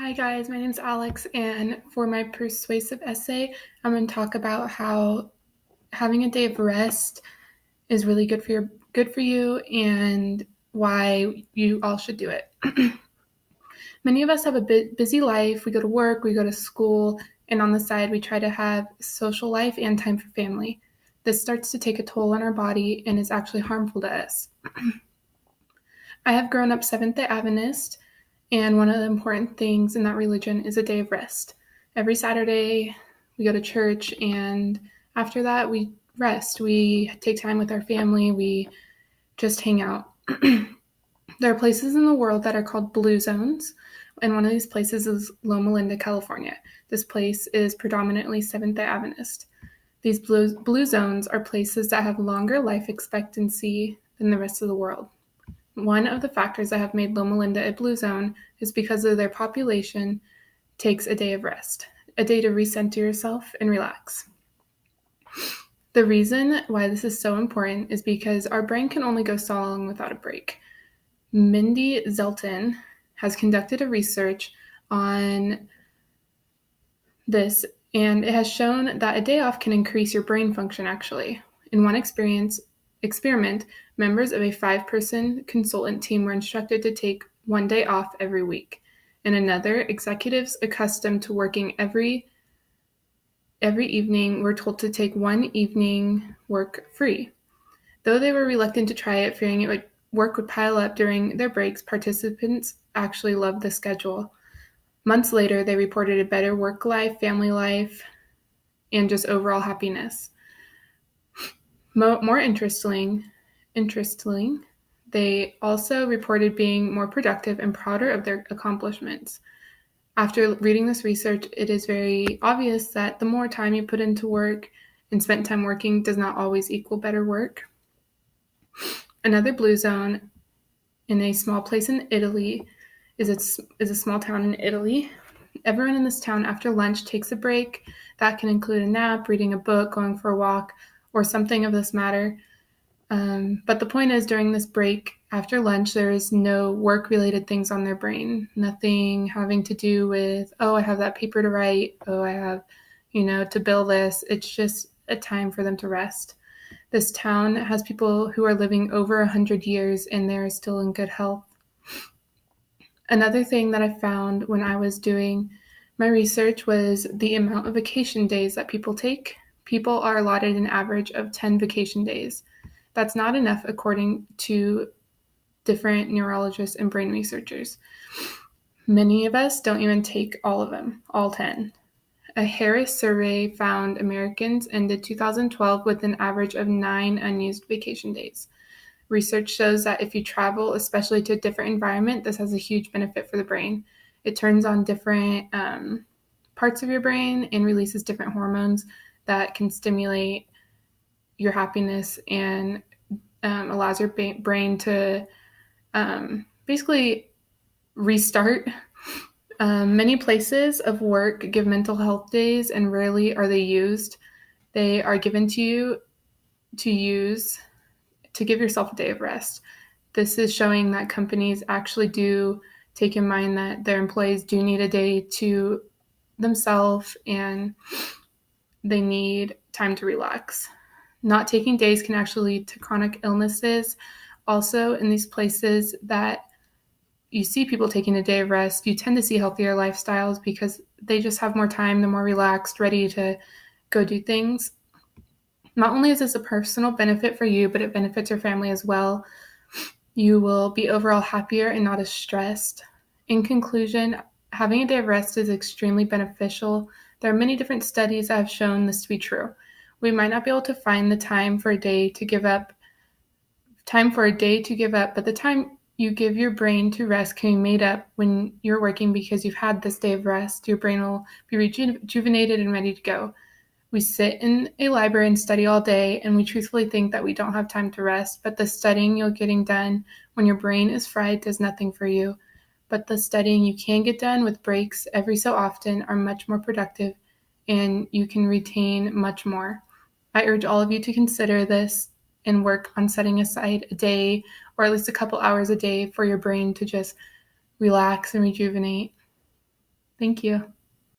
Hi guys, my name's Alex, and for my persuasive essay, I'm going to talk about how having a day of rest is really good for you and why you all should do it. Many of us have a busy life. We go to work, we go to school, and on the side we try to have social life and time for family. This starts to take a toll on our body and is actually harmful to us. I have grown up Seventh-day Adventist, and one of the important things in that religion is a day of rest. Every Saturday, we go to church, and after that, we rest. We take time with our family. We just hang out. There are places in the world that are called blue zones, and one of these places is Loma Linda, California. This place is predominantly Seventh-day Adventist. These blue zones are places that have longer life expectancy than the rest of the world. One of the factors that have made Loma Linda a blue zone is because of their population takes a day of rest, a day to recenter yourself and relax. The reason why this is so important is because our brain can only go so long without a break. Mindy Zelton has conducted a research on this, and it has shown that a day off can increase your brain function actually. In one experiment, members of a 5-person consultant team were instructed to take one day off every week. In another, executives accustomed to working every evening were told to take one evening work free. Though they were reluctant to try it, fearing work would pile up during their breaks, participants actually loved the schedule. Months later, they reported a better work life, family life, and just overall happiness. More interestingly, they also reported being more productive and prouder of their accomplishments. After reading this research, it is very obvious that the more time you put into work and spent time working does not always equal better work. Another blue zone in a small place in Italy is a small town in Italy. Everyone in this town after lunch takes a break. That can include a nap, reading a book, going for a walk, or something of this matter. But the point is, during this break after lunch, there is no work-related things on their brain. Nothing having to do with, oh, I have that paper to write. Oh, I have, to bill this. It's just a time for them to rest. This town has people who are living over 100 years and they're still in good health. Another thing that I found when I was doing my research was the amount of vacation days that people take. People are allotted an average of 10 vacation days. That's not enough according to different neurologists and brain researchers. Many of us don't even take all of them, all 10. A Harris survey found Americans ended 2012 with an average of 9 unused vacation days. Research shows that if you travel, especially to a different environment, this has a huge benefit for the brain. It turns on different parts of your brain and releases different hormones that can stimulate your happiness and allows your brain to basically restart. Many places of work give mental health days, and rarely are they used. They are given to you to use to give yourself a day of rest. This is showing that companies actually do take in mind that their employees do need a day to themselves and they need time to relax. Not taking days can actually lead to chronic illnesses. Also, in these places that you see people taking a day of rest, you tend to see healthier lifestyles because they just have more time, they're more relaxed, ready to go do things. Not only is this a personal benefit for you, but it benefits your family as well. You will be overall happier and not as stressed. In conclusion, having a day of rest is extremely beneficial. There are many different studies that have shown this to be true. We might not be able to find the time for a day to give up, but the time you give your brain to rest can be made up when you're working because you've had this day of rest. Your brain will be rejuvenated and ready to go. We sit in a library and study all day, and we truthfully think that we don't have time to rest, but the studying you're getting done when your brain is fried does nothing for you. But the studying you can get done with breaks every so often are much more productive, and you can retain much more. I urge all of you to consider this and work on setting aside a day or at least a couple hours a day for your brain to just relax and rejuvenate. Thank you.